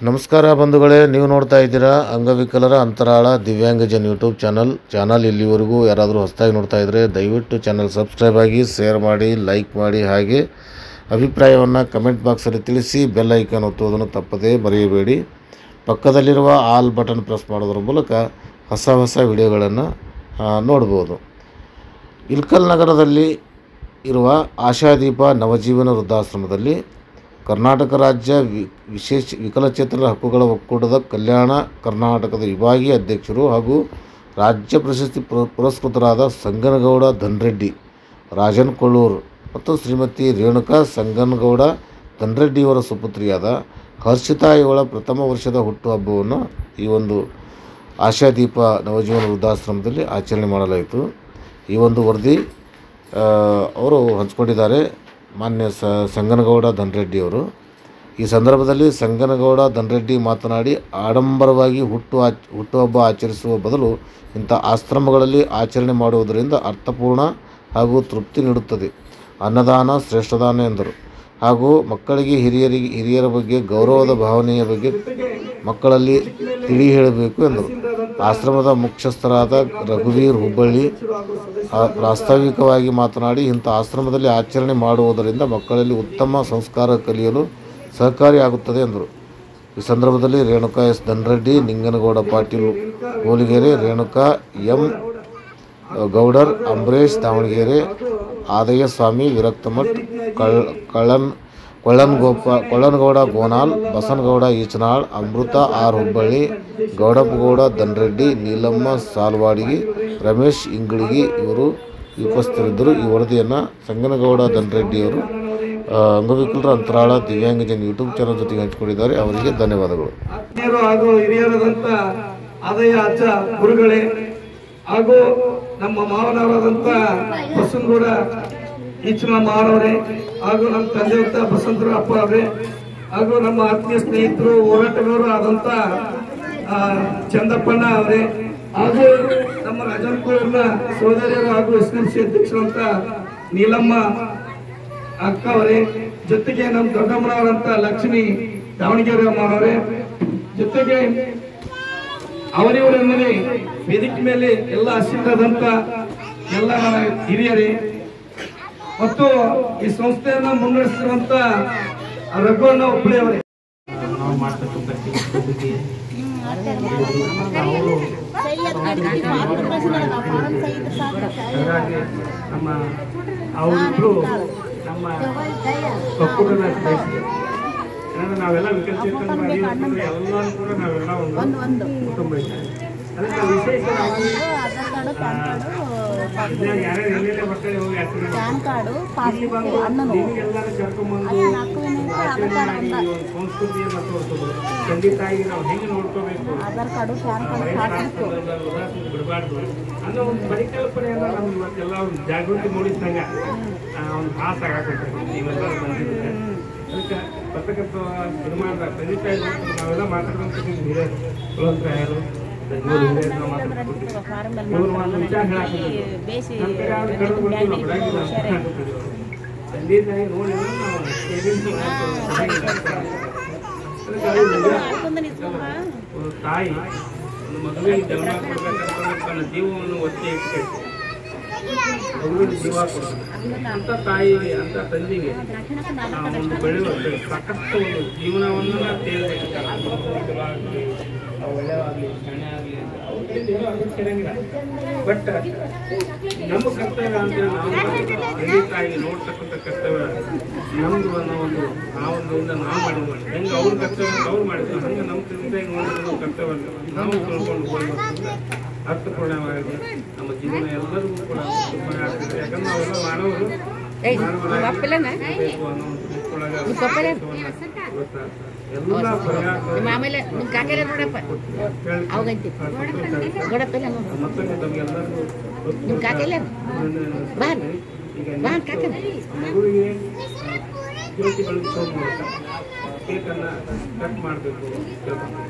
ನಮಸ್ಕಾರ ಬಂಧುಗಳೇ, ನೀವು ನೋಡ್ತಾ ಇದ್ದೀರಾ ಅಂಗವಿಕಲರ ಅಂತರಾಳ ದಿವ್ಯಾಂಗಜನ್ ಯೂಟ್ಯೂಬ್ ಚಾನಲ್. ಇಲ್ಲಿವರೆಗೂ ಯಾರಾದರೂ ಹೊಸದಾಗಿ ನೋಡ್ತಾ ಇದ್ದರೆ ದಯವಿಟ್ಟು ಚಾನಲ್ ಸಬ್ಸ್ಕ್ರೈಬ್ ಆಗಿ, ಶೇರ್ ಮಾಡಿ, ಲೈಕ್ ಮಾಡಿ, ಹಾಗೆ ಅಭಿಪ್ರಾಯವನ್ನು ಕಮೆಂಟ್ ಬಾಕ್ಸಲ್ಲಿ ತಿಳಿಸಿ. ಬೆಲ್ ಐಕಾನ್ ಒತ್ತುವುದನ್ನು ತಪ್ಪದೇ ಮರೆಯಬೇಡಿ. ಪಕ್ಕದಲ್ಲಿರುವ ಆಲ್ ಬಟನ್ ಪ್ರೆಸ್ ಮಾಡೋದ್ರ ಮೂಲಕ ಹೊಸ ವಿಡಿಯೋಗಳನ್ನು ನೋಡ್ಬೋದು. ಇಲ್ಕಲ್ ನಗರದಲ್ಲಿ ಇರುವ ಆಶಾದೀಪ ನವಜೀವನ ವೃದ್ಧಾಶ್ರಮದಲ್ಲಿ ಕರ್ನಾಟಕ ರಾಜ್ಯ ವಿಶೇಷ ವಿಕಲಚೇತನರ ಹಕ್ಕುಗಳ ಒಕ್ಕೂಟದ ಕಲ್ಯಾಣ ಕರ್ನಾಟಕದ ವಿಭಾಗೀಯ ಅಧ್ಯಕ್ಷರು ಹಾಗೂ ರಾಜ್ಯ ಪ್ರಶಸ್ತಿ ಪುರಸ್ಕೃತರಾದ ಸಂಗನಗೌಡ ಧನ್ರೆಡ್ಡಿ ರಾಜನ್ ಕೊಳ್ಳೂರು ಮತ್ತು ಶ್ರೀಮತಿ ರೇಣುಕಾ ಸಂಗನಗೌಡ ಧನ್ರೆಡ್ಡಿಯವರ ಸುಪುತ್ರಿಯಾದ ಹರ್ಷಿತಾ ಇವಳ ಪ್ರಥಮ ವರ್ಷದ ಹುಟ್ಟುಹಬ್ಬವನ್ನು ಈ ಒಂದು ಆಶಾದೀಪ ನವಜೀವನ ವೃದ್ಧಾಶ್ರಮದಲ್ಲಿ ಆಚರಣೆ ಮಾಡಲಾಯಿತು. ಈ ಒಂದು ವರದಿ ಅವರು ಹಂಚಿಕೊಂಡಿದ್ದಾರೆ ಮಾನ್ಯ ಸಂಗನಗೌಡ ಧನ್ರೆಡ್ಡಿಯವರು. ಈ ಸಂದರ್ಭದಲ್ಲಿ ಸಂಗನಗೌಡ ಧನ್ರೆಡ್ಡಿ ಮಾತನಾಡಿ, ಆಡಂಬರವಾಗಿ ಹುಟ್ಟುಹಬ್ಬ ಆಚರಿಸುವ ಬದಲು ಇಂಥ ಆಶ್ರಮಗಳಲ್ಲಿ ಆಚರಣೆ ಮಾಡುವುದರಿಂದ ಅರ್ಥಪೂರ್ಣ ಹಾಗೂ ತೃಪ್ತಿ ನೀಡುತ್ತದೆ. ಅನ್ನದಾನ ಶ್ರೇಷ್ಠದಾನ ಎಂದರು. ಹಾಗೂ ಮಕ್ಕಳಿಗೆ ಹಿರಿಯರ ಬಗ್ಗೆ ಗೌರವದ ಭಾವನೆಯ ಬಗ್ಗೆ ಮಕ್ಕಳಲ್ಲಿ ತಿಳಿ ಹೇಳಬೇಕು ಎಂದರು. ಆಶ್ರಮದ ಮುಖ್ಯಸ್ಥರಾದ ರಘುವೀರ್ ಹುಬ್ಬಳ್ಳಿ ಪ್ರಾಸ್ತಾವಿಕವಾಗಿ ಮಾತನಾಡಿ, ಇಂಥ ಆಶ್ರಮದಲ್ಲಿ ಆಚರಣೆ ಮಾಡುವುದರಿಂದ ಮಕ್ಕಳಲ್ಲಿ ಉತ್ತಮ ಸಂಸ್ಕಾರ ಕಲಿಯಲು ಸಹಕಾರಿಯಾಗುತ್ತದೆ ಎಂದರು. ಈ ಸಂದರ್ಭದಲ್ಲಿ ರೇಣುಕಾ ಎಸ್ ಧನ್ರೆಡ್ಡಿ, ನಿಂಗನಗೌಡ ಪಾಟೀಲ್ ಗೋಲಿಗೆರೆ, ರೇಣುಕಾ ಎಂ ಗೌಡರ್, ಅಂಬರೀಶ್ ದಾವಣಗೆರೆ, ಆದಯ್ಯ ಸ್ವಾಮಿ ವಿರಕ್ತಮಠ್, ಕೊಳ್ಳನಗೌಡ ಗೋನಾಲ್, ಬಸನಗೌಡ ಈಚನಾಳ್, ಅಮೃತ ಆರ್ ಹುಬ್ಬಳ್ಳಿ, ಗೌಡಪ್ಪಗೌಡ ಧನ್ರೆಡ್ಡಿ, ನೀಲಮ್ಮ ಸಾಲ್ವಾಡಿಗಿ, ರಮೇಶ್ ಇಂಗಳಿಗಿ ಇವರು ಉಪಸ್ಥಿತರಿದ್ದರು. ಈ ವರದಿಯನ್ನು ಸಂಗನಗೌಡ ಧನ್ರೆಡ್ಡಿಯವರು ಅಂಗವಿಕಲರ ಅಂತರಾಳ ದಿವ್ಯಾಂಗಜನ್ ಯೂಟ್ಯೂಬ್ ಚಾನಲ್ ಜೊತೆಗೆ ಹಂಚಿಕೊಂಡಿದ್ದಾರೆ. ಅವರಿಗೆ ಧನ್ಯವಾದಗಳು. ಹಾಗೂ ಹಿರಿಯರಾದಂಥ ಆದಯ್ಯ ಅಜ್ಜ ಗುರುಗಳೇ ಹಾಗೂ ನಮ್ಮ ಮಾವನವರಾದಂಥ ಬಸನಗೌಡ ಈಚನ ಮಾವನವರೇ ಹಾಗೂ ನಮ್ಮ ತಂದೆಯಂತ ಬಸಂತರಾವ್ ಅಪ್ಪ ಅವರೇ ಹಾಗೂ ನಮ್ಮ ಆತ್ಮೀಯ ಸ್ನೇಹಿತರು ಹೋರಾಟಗಾರರು ಆದಂಥ ಚಂದಪ್ಪಣ್ಣ ಅವರೇ ಹಾಗೂ ನಮ್ಮ ರಾಜನಕೋರ್ನ ಸೋದರಿಯರು ಹಾಗೂ ಎಸ್ಎಂಸಿ ಅಧ್ಯಕ್ಷರಂತ ನೀಲಮ್ಮ ಅಕ್ಕ ಅವರೇ, ಜೊತೆಗೆ ನಮ್ಮ ದೊಡ್ಡಮ್ಮನವರಂತ ಲಕ್ಷ್ಮಿ ದಾವಣಗೆರೆ ಅಮ್ಮನವರೇ, ಜೊತೆಗೆ ಅವರಿವರನ್ನೇ ವೇದಿಕೆ ಮೇಲೆ ಎಲ್ಲ ಹಸಿರಾದಂತ ಎಲ್ಲ ಹಿರಿಯರೇ ಮತ್ತು ಈ ಸಂಸ್ಥೆಯನ್ನು ಮುನ್ನಡೆಸಿರುವಂತ ರಘುವಣ್ಣ ಹುಬ್ಬಳ್ಳಿ ಅವರೇ, ನಮ್ಮ ಅವರಿಬ್ರು ನಮ್ಮ ಒಕ್ಕೂಟದ ನಾವೆಲ್ಲ ವಿಕಲಚೇತನ ಎಲ್ಲರೂ ಕೂಡ ನಾವೆಲ್ಲ ಒಂದು ಕುಟುಂಬ ಇದ್ದಾರೆ. ಅದಕ್ಕೆ ವಿಶೇಷವಾಗಿ ಯಾರ್ಯಾರು ಎಲ್ಲೆಲ್ಲೇ ಬರ್ತಾರೆ ಹೋಗಿ ನಿಮಗೆಲ್ಲರೂ ಕರ್ಕೊಂಡ್ಬಂದು ಸಂಸ್ಕೃತಿಯನ್ನು ತೋರಿಸೋದು. ಖಂಡಿತಾಗಿ ನಾವು ಹೆಂಗೆ ನೋಡ್ಕೋಬೇಕು, ಬಿಡಬಾರ್ದು ಅನ್ನೋ ಒಂದು ಪರಿಕಲ್ಪನೆಯನ್ನ ನಾವು ಇವತ್ತೆಲ್ಲ ಒಂದು ಜಾಗೃತಿ ಮೂಡಿಸಿದಂಗ ಒಂದು ಭಾಸ ಆಗಬೇಕು. ನೀವೆಲ್ಲರೂ ಬಂದಿರುತ್ತೆ ಅದಕ್ಕೆ ಪತ್ರಕರ್ತ ಇದು ಮಾಡಿದ ಖಂಡಿತ ನಾವೆಲ್ಲ ಮಾತಾಡುವಂಥ ಹಿರಿಯರು ಕುಲಂತರಾಯರು ತಾಯಿ ಒಂದು ಮಗುವಿಗೆ ಜನ್ಮ ಕೊಡ್ಬೇಕಂತ ತನ್ನ ಜೀವವನ್ನು ಒತ್ತಿ ಇಟ್ಟು ಮಗುವಿಗೆ ಜೀವ ಕೊಡ್ತಾರೆ ಅಂತ ತಾಯಿಗೆ, ಅಂತ ತಂದೆಗೆ ಒಂದು ಬೆಳೆಯುವ ಸಾಕಷ್ಟು ಒಂದು ಜೀವನವನ್ನು ತೇಲ್ಬೇಕಾಗಲಿ, ಒಳ್ಳೆಯವಾಗಲಿ ಶಾಣೆ ಆಗಲಿ ಅವ್ರಿಗೇನು ಅಗತ್ಯ ಇರಂಗಿಲ್ಲ. ಬಟ್ ನಮ್ಮ ಕರ್ತವ್ಯ ಅಂತ ತಂದೆ ತಾಯಿಗೆ ನೋಡ್ತಕ್ಕಂಥ ಕರ್ತವ್ಯ ನಮ್ದು ಅನ್ನೋ ಒಂದು ಆ ಒಂದು ನಾವು ಮಾಡಿದ್ವಿ. ಹೆಂಗೆ ಅವ್ರ ಕರ್ತವ್ಯ ಅವ್ರು ಮಾಡಿದ್ವಿ, ಹಂಗೆ ನಮ್ಮ ತಂದೆ ನೋಡಿದ ಕರ್ತವ್ಯ ನಾವು ತಿಳ್ಕೊಂಡು ಹೋಗ್ಬೇಕಂತ ಅರ್ಥಪೂರ್ಣವಾಗಿ ನಮ್ಮ ಜೀವನ ಎಲ್ಲರಿಗೂ ಕೂಡ ತುಂಬ ಆಗ್ತದೆ. ಯಾಕಂದ್ರೆ ನಾವೆಲ್ಲ ಮಾನವರು ಅನ್ನೋ ಒಂದು ಎಲ್ಲ ನಿಮ್ಮ ಆಮೇಲೆ ನಿಮ್ಮ ಕಾಕೆಲ್ಲ ನೋಡಪ್ಪ ಅವಾಗಂತಿ ನೋಡಪ್ಪಿಲ್ಲ ಮತ್ತೊಮ್ಮೆ ತಮಗೆಲ್ಲರಿಗೂ ನಿಮ್ಮ ಕಾಕೆಲ್ಲ ಬಾ ಬಾ ಕಾಕೆ ಮಗುವಿಗೆ ಜ್ಯೋತಿ ಬೆಳಗಿಸೋ ಮೂಲಕ ಕೇಕನ್ನು ಕಟ್ ಮಾಡಬೇಕು ತಿಳ್ಕೊಂಡು